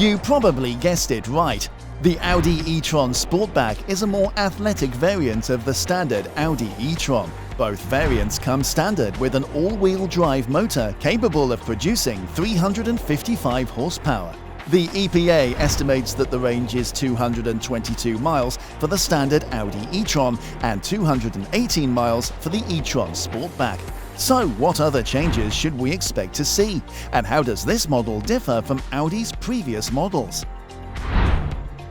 You probably guessed it right. The Audi E-Tron Sportback is a more athletic variant of the standard Audi e-tron. Both variants come standard with an all-wheel drive motor capable of producing 355 horsepower. The EPA estimates that the range is 222 miles for the standard Audi e-tron and 218 miles for the e-tron Sportback. So what other changes should we expect to see? And how does this model differ from Audi's previous models?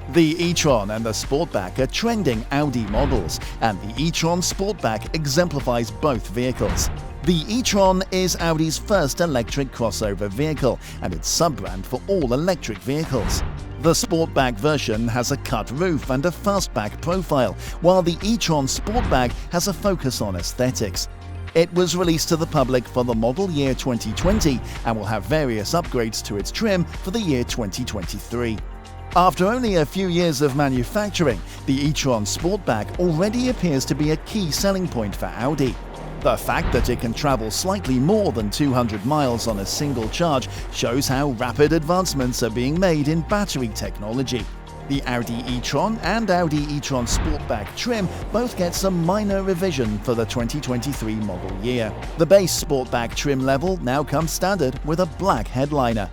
The e-tron and the Sportback are trending Audi models, and the e-tron Sportback exemplifies both vehicles. The e-tron is Audi's first electric crossover vehicle, and its sub-brand for all electric vehicles. The Sportback version has a cut roof and a fastback profile, while the e-tron Sportback has a focus on aesthetics. It was released to the public for the model year 2020 and will have various upgrades to its trim for the year 2023. After only a few years of manufacturing, the e-tron Sportback already appears to be a key selling point for Audi. The fact that it can travel slightly more than 200 miles on a single charge shows how rapid advancements are being made in battery technology. The Audi e-tron and Audi e-tron Sportback trim both get some minor revision for the 2023 model year. The base Sportback trim level now comes standard with a black headliner.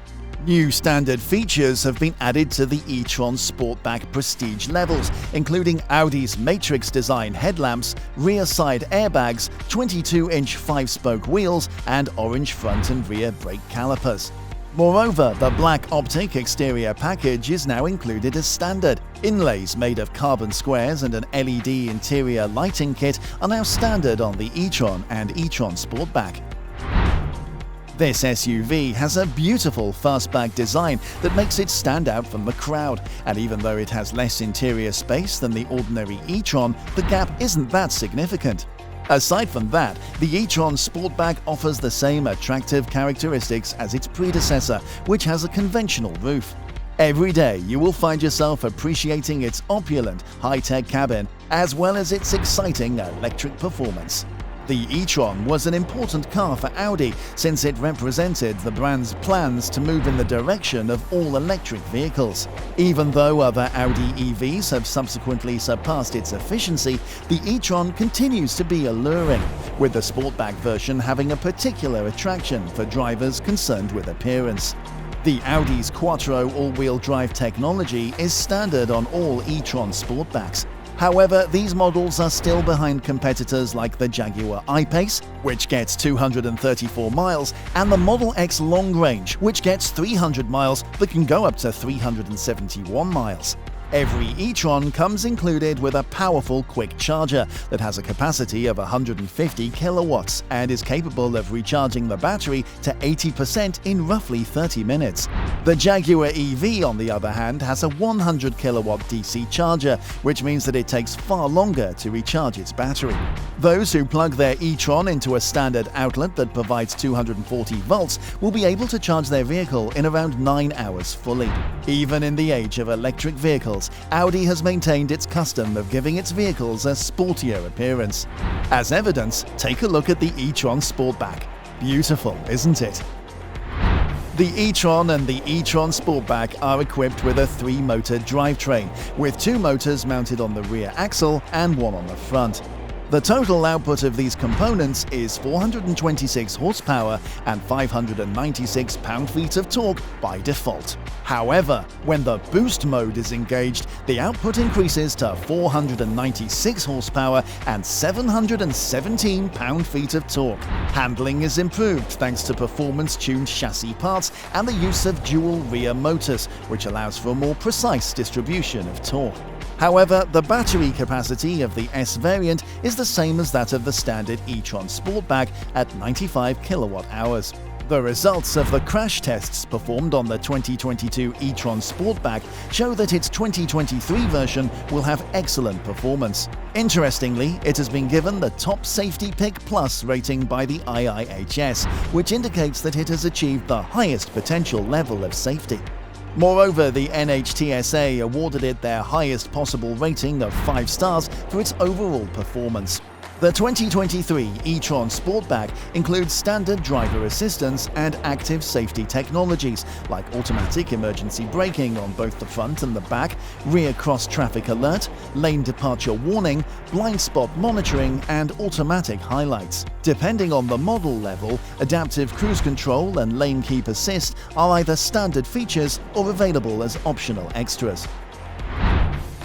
New standard features have been added to the e-tron Sportback Prestige levels, including Audi's Matrix design headlamps, rear side airbags, 22-inch 5-spoke wheels, and orange front and rear brake calipers. Moreover, the black optic exterior package is now included as standard. Inlays made of carbon squares and an LED interior lighting kit are now standard on the e-tron and e-tron Sportback. This SUV has a beautiful fastback design that makes it stand out from the crowd, and even though it has less interior space than the ordinary e-tron, the gap isn't that significant. Aside from that, the e-tron Sportback offers the same attractive characteristics as its predecessor, which has a conventional roof. Every day you will find yourself appreciating its opulent, high-tech cabin, as well as its exciting electric performance. The e-tron was an important car for Audi since it represented the brand's plans to move in the direction of all-electric vehicles. Even though other Audi EVs have subsequently surpassed its efficiency, the e-tron continues to be alluring, with the Sportback version having a particular attraction for drivers concerned with appearance. The Audi's Quattro all-wheel drive technology is standard on all e-tron Sportbacks. However, these models are still behind competitors like the Jaguar I-Pace, which gets 234 miles, and the Model X Long Range, which gets 300 miles but can go up to 371 miles. Every e-tron comes included with a powerful quick charger that has a capacity of 150 kilowatts and is capable of recharging the battery to 80% in roughly 30 minutes. The Jaguar EV, on the other hand, has a 100 kilowatt DC charger, which means that it takes far longer to recharge its battery. Those who plug their e-tron into a standard outlet that provides 240 volts will be able to charge their vehicle in around 9 hours fully. Even in the age of electric vehicles, Audi has maintained its custom of giving its vehicles a sportier appearance. As evidence, take a look at the e-tron Sportback. Beautiful, isn't it? The e-tron and the e-tron Sportback are equipped with a 3-motor drivetrain, with 2 motors mounted on the rear axle and 1 on the front. The total output of these components is 426 horsepower and 596 pound-feet of torque by default. However, when the boost mode is engaged, the output increases to 496 horsepower and 717 pound-feet of torque. Handling is improved thanks to performance-tuned chassis parts and the use of dual rear motors, which allows for a more precise distribution of torque. However, the battery capacity of the S variant is the same as that of the standard e-tron Sportback at 95 kilowatt-hours. The results of the crash tests performed on the 2022 e-tron Sportback show that its 2023 version will have excellent performance. Interestingly, it has been given the Top Safety Pick Plus rating by the IIHS, which indicates that it has achieved the highest potential level of safety. Moreover, the NHTSA awarded it their highest possible rating of 5 stars for its overall performance. The 2023 e-tron Sportback includes standard driver assistance and active safety technologies like automatic emergency braking on both the front and the back, rear cross-traffic alert, lane departure warning, blind spot monitoring, and automatic highlights. Depending on the model level, adaptive cruise control and lane keep assist are either standard features or available as optional extras.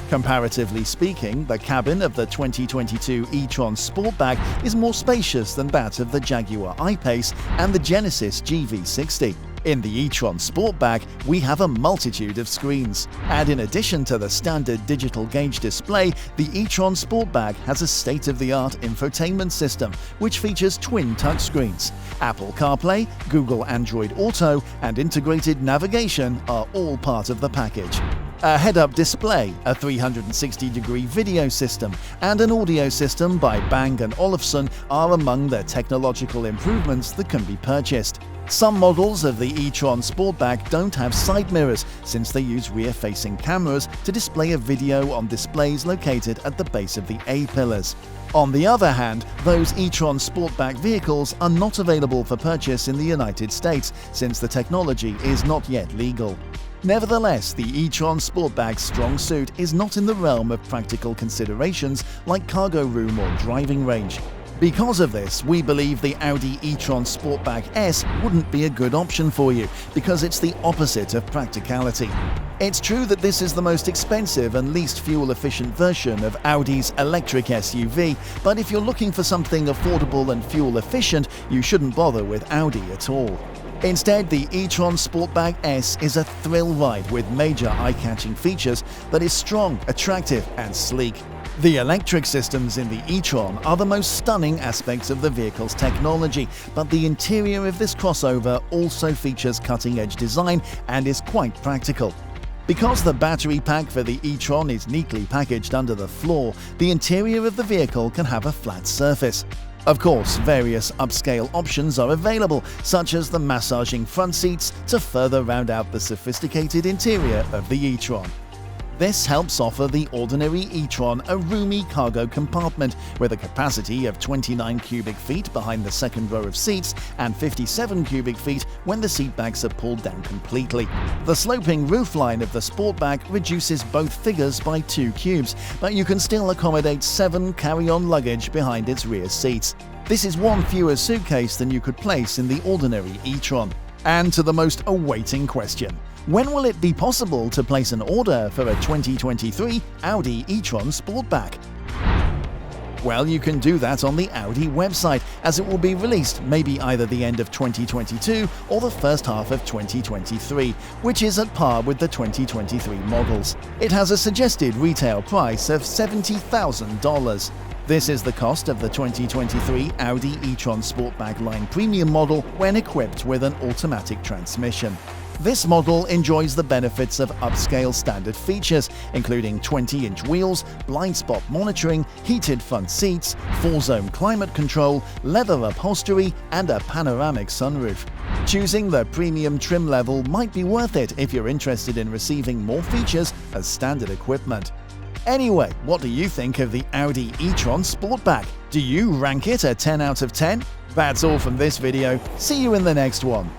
Comparatively speaking, the cabin of the 2022 e-tron Sportback is more spacious than that of the Jaguar I-Pace and the Genesis GV60. In the e-tron Sportback, we have a multitude of screens. And in addition to the standard digital gauge display, the e-tron Sportback has a state-of-the-art infotainment system, which features twin touchscreens. Apple CarPlay, Google Android Auto, and integrated navigation are all part of the package. A head-up display, a 360-degree video system, and an audio system by Bang & Olufsen are among the technological improvements that can be purchased. Some models of the e-tron Sportback don't have side mirrors, since they use rear-facing cameras to display a video on displays located at the base of the A-pillars. On the other hand, those e-tron Sportback vehicles are not available for purchase in the United States, since the technology is not yet legal. Nevertheless, the e-tron Sportback's strong suit is not in the realm of practical considerations like cargo room or driving range. Because of this, we believe the Audi E-Tron Sportback S wouldn't be a good option for you, because it's the opposite of practicality. It's true that this is the most expensive and least fuel-efficient version of Audi's electric SUV, but if you're looking for something affordable and fuel-efficient, you shouldn't bother with Audi at all. Instead, the e-tron Sportback S is a thrill ride with major eye-catching features that is strong, attractive, and sleek. The electric systems in the e-tron are the most stunning aspects of the vehicle's technology, but the interior of this crossover also features cutting-edge design and is quite practical. Because the battery pack for the e-tron is neatly packaged under the floor, the interior of the vehicle can have a flat surface. Of course, various upscale options are available, such as the massaging front seats, to further round out the sophisticated interior of the e-tron. This helps offer the ordinary e-tron a roomy cargo compartment with a capacity of 29 cubic feet behind the second row of seats and 57 cubic feet when the seatbacks are pulled down completely. The sloping roofline of the Sportback reduces both figures by 2 cubes, but you can still accommodate 7 carry-on luggage behind its rear seats. This is 1 fewer suitcase than you could place in the ordinary e-tron. And to the most awaiting question: when will it be possible to place an order for a 2023 Audi e-tron Sportback? Well, you can do that on the Audi website, as it will be released maybe either the end of 2022 or the first half of 2023, which is at par with the 2023 models. It has a suggested retail price of $70,000. This is the cost of the 2023 Audi e-tron Sportback Line Premium model when equipped with an automatic transmission. This model enjoys the benefits of upscale standard features, including 20-inch wheels, blind spot monitoring, heated front seats, 4-zone climate control, leather upholstery, and a panoramic sunroof. Choosing the premium trim level might be worth it if you're interested in receiving more features as standard equipment. Anyway, what do you think of the Audi e-tron Sportback? Do you rank it a 10 out of 10? That's all from this video. See you in the next one.